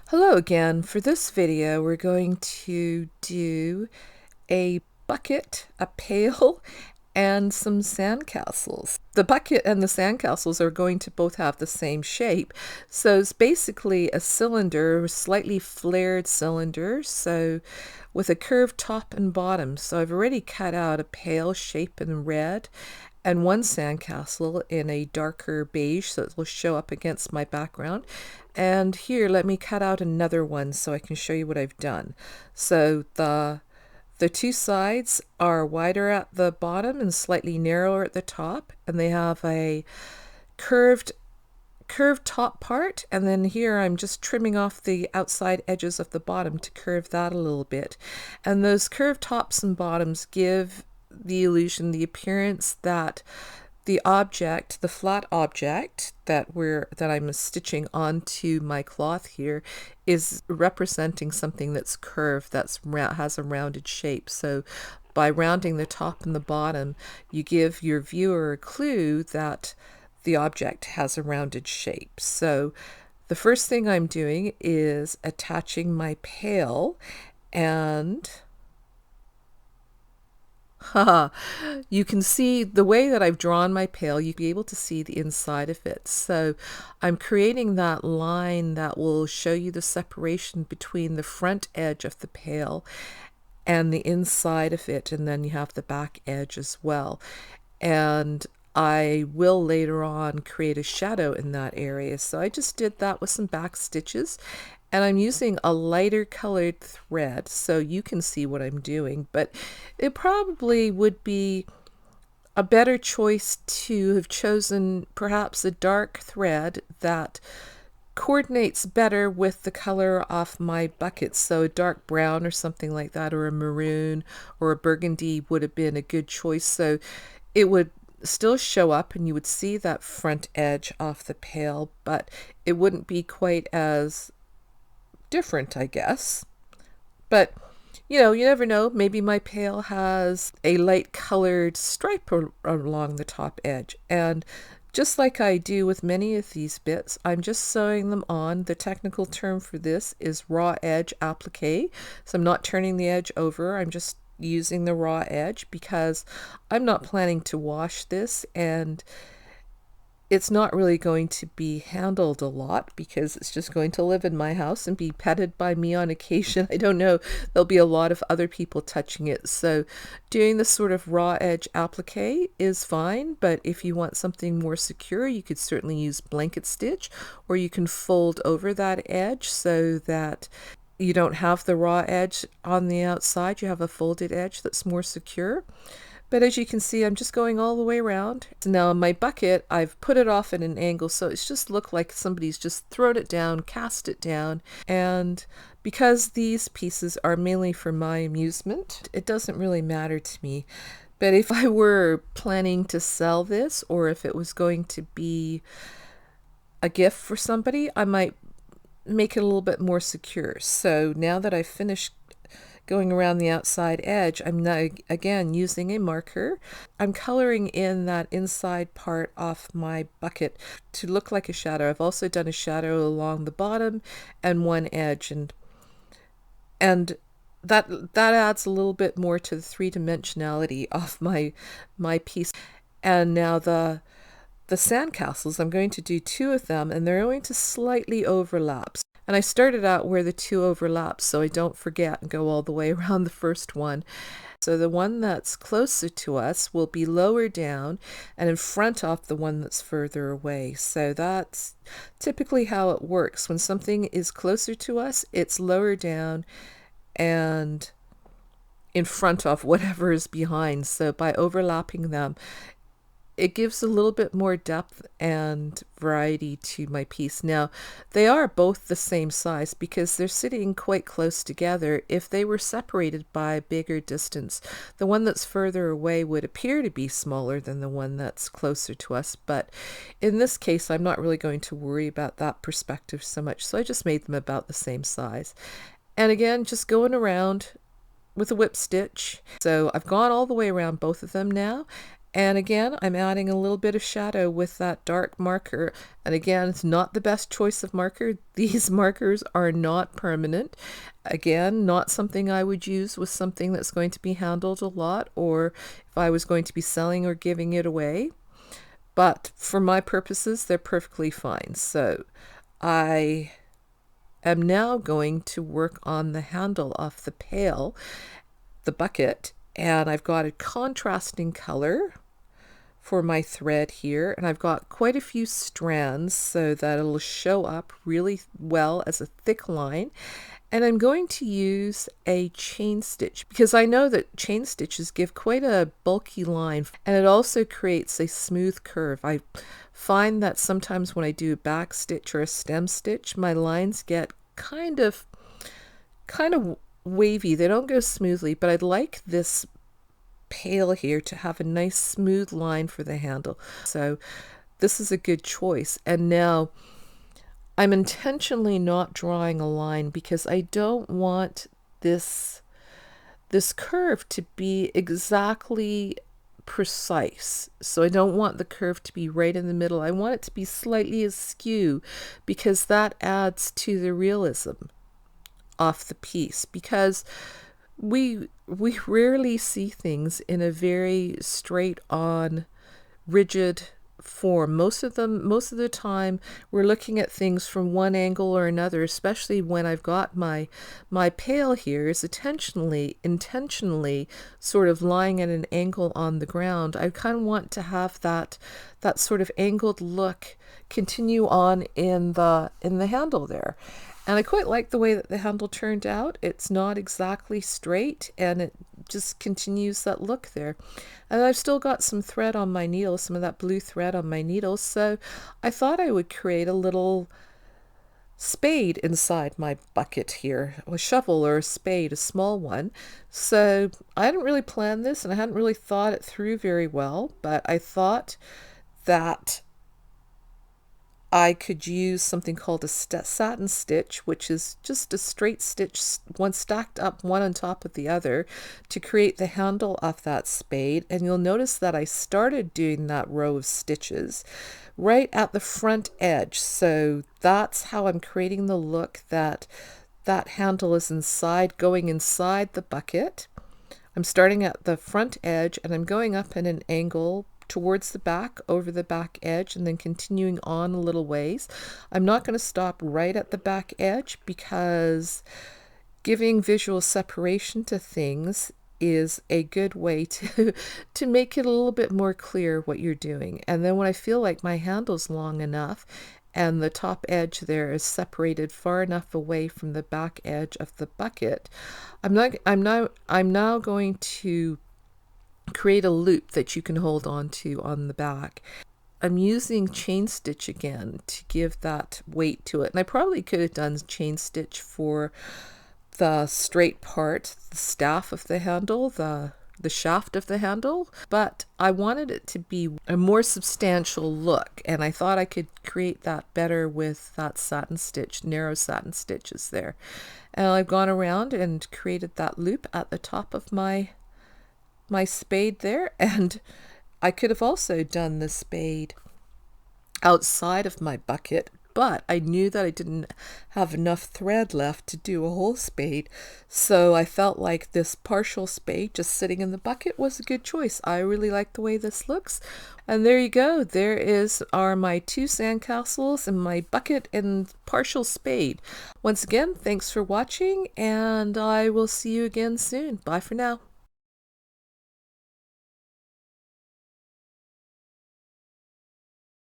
Hello again. For this video, we're going to do a bucket, a pail, and some sandcastles. The bucket and the sandcastles are going to both have the same shape. So it's basically a cylinder, slightly flared cylinder, so with a curved top and bottom. So I've already cut out a pail shape in red and one sandcastle in a darker beige so it will show up against my background. And here, let me cut out another one so I can show you what I've done. So the two sides are wider at the bottom and slightly narrower at the top, and they have a curved top part, and then here I'm just trimming off the outside edges of the bottom to curve that a little bit. And those curved tops and bottoms give the illusion, the appearance that the object, the flat object that I'm stitching onto my cloth here, is representing something that's curved, has a rounded shape. So by rounding the top and the bottom, you give your viewer a clue that the object has a rounded shape. So the first thing I'm doing is attaching my pail, and you can see the way that I've drawn my pail, you'll be able to see the inside of it. So I'm creating that line that will show you the separation between the front edge of the pail and the inside of it, and then you have the back edge as well. And I will later on create a shadow in that area. So I just did that with some back stitches, and I'm using a lighter colored thread so you can see what I'm doing, but it probably would be a better choice to have chosen perhaps a dark thread that coordinates better with the color of my bucket. So a dark brown or something like that, or a maroon or a burgundy would have been a good choice. So it would still show up and you would see that front edge off the pail, but it wouldn't be quite as different, I guess. But you know, you never know. Maybe my pail has a light colored stripe along the top edge. And just like I do with many of these bits, I'm just sewing them on. The technical term for this is raw edge applique. So I'm not turning the edge over. I'm just using the raw edge because I'm not planning to wash this, and it's not really going to be handled a lot because it's just going to live in my house and be petted by me on occasion. I don't know, there'll be a lot of other people touching it. So doing this sort of raw edge applique is fine, but if you want something more secure, you could certainly use blanket stitch, or you can fold over that edge so that you don't have the raw edge on the outside. You have a folded edge that's more secure. But as you can see, I'm just going all the way around. Now my bucket, I've put it off at an angle, so it's just looked like somebody's just thrown it down, cast it down. And because these pieces are mainly for my amusement, it doesn't really matter to me. But if I were planning to sell this, or if it was going to be a gift for somebody, I might make it a little bit more secure. So now that I've finished going around the outside edge, I'm now again using a marker. I'm coloring in that inside part of my bucket to look like a shadow. I've also done a shadow along the bottom and one edge, and that adds a little bit more to the three-dimensionality of my piece. And now the sandcastles, I'm going to do two of them, and they're going to slightly overlap. And I started out where the two overlap so I don't forget and go all the way around the first one. So the one that's closer to us will be lower down and in front of the one that's further away. So that's typically how it works. When something is closer to us, it's lower down and in front of whatever is behind. So by overlapping them, it gives a little bit more depth and variety to my piece. Now, they are both the same size because they're sitting quite close together. If they were separated by a bigger distance, the one that's further away would appear to be smaller than the one that's closer to us. But in this case, I'm not really going to worry about that perspective so much. So I just made them about the same size. And again, just going around with a whip stitch. So I've gone all the way around both of them now. And again, I'm adding a little bit of shadow with that dark marker. And again, it's not the best choice of marker. These markers are not permanent. Again, not something I would use with something that's going to be handled a lot, or if I was going to be selling or giving it away. But for my purposes, they're perfectly fine. So I am now going to work on the handle of the pail, the bucket, and I've got a contrasting color for my thread here, and I've got quite a few strands so that it'll show up really well as a thick line. And I'm going to use a chain stitch because I know that chain stitches give quite a bulky line, and it also creates a smooth curve. I find that sometimes when I do a back stitch or a stem stitch, my lines get kind of wavy. They don't go smoothly, but I'd like this pail here to have a nice smooth line for the handle. So this is a good choice. And now I'm intentionally not drawing a line because I don't want this curve to be exactly precise. So I don't want the curve to be right in the middle. I want it to be slightly askew because that adds to the realism of the piece, because we rarely see things in a very straight on rigid form. Most of the time we're looking at things from one angle or another, especially when I've got my pail here is intentionally sort of lying at an angle on the ground. I kind of want to have that sort of angled look continue on in the handle there. And I quite like the way that the handle turned out. It's not exactly straight, and it just continues that look there. And I've still got some thread on my needle, some of that blue thread on my needle, so I thought I would create a little spade inside my bucket here, a shovel or a spade, a small one. So I hadn't really planned this, and I hadn't really thought it through very well, but I thought that I could use something called a satin stitch, which is just a straight stitch, one stacked up one on top of the other, to create the handle of that spade. And you'll notice that I started doing that row of stitches right at the front edge. So that's how I'm creating the look that handle is going inside the bucket. I'm starting at the front edge and I'm going up in an angle towards the back, over the back edge, and then continuing on a little ways. I'm not going to stop right at the back edge because giving visual separation to things is a good way to make it a little bit more clear what you're doing. And then when I feel like my handle's long enough and the top edge there is separated far enough away from the back edge of the bucket, I'm now going to create a loop that you can hold on to on the back. I'm using chain stitch again to give that weight to it, and I probably could have done chain stitch for the straight part, the staff of the handle, the shaft of the handle, but I wanted it to be a more substantial look, and I thought I could create that better with that satin stitch, narrow satin stitches there. And I've gone around and created that loop at the top of my spade there, and I could have also done the spade outside of my bucket, but I knew that I didn't have enough thread left to do a whole spade, so I felt like this partial spade just sitting in the bucket was a good choice. I really like the way this looks. And there you go. There are my 2 sandcastles and my bucket and partial spade. Once again, thanks for watching, and I will see you again soon. Bye for now.